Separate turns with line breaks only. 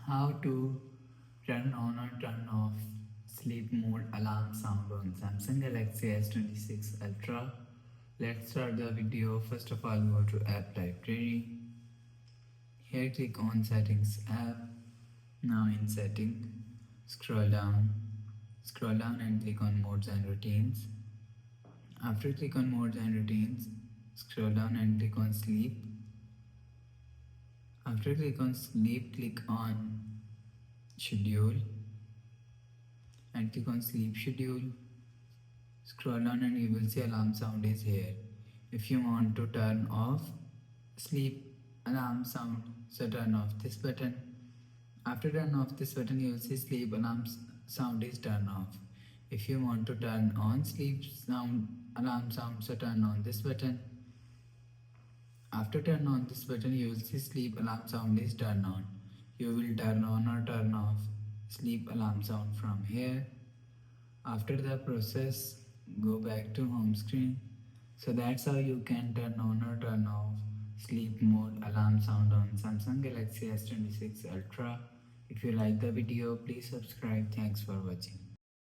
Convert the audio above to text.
How to turn on or turn off sleep mode alarm sound on Samsung Galaxy S26 Ultra. Let's start the video. First of all, go to App Library. Here click on Settings app. Now in Setting, scroll down. Scroll down and click on Modes and Routines. After click on Modes and Routines, scroll down and click on Sleep. After click on Sleep, click on Schedule and click on Sleep Schedule. Scroll down and you will see alarm sound is here. If you want to turn off sleep alarm sound, so turn off this button. After turn off this button, you will see sleep alarm sound is turned off. If you want to turn on sleep sound alarm sound, so turn on this button. After turn on this button, you will see sleep alarm sound is turned on. You will turn on or turn off sleep alarm sound from here. After the process, go back to home screen. So that's how you can turn on or turn off sleep mode alarm sound on Samsung Galaxy S26 Ultra. If you like the video, please subscribe. Thanks for watching.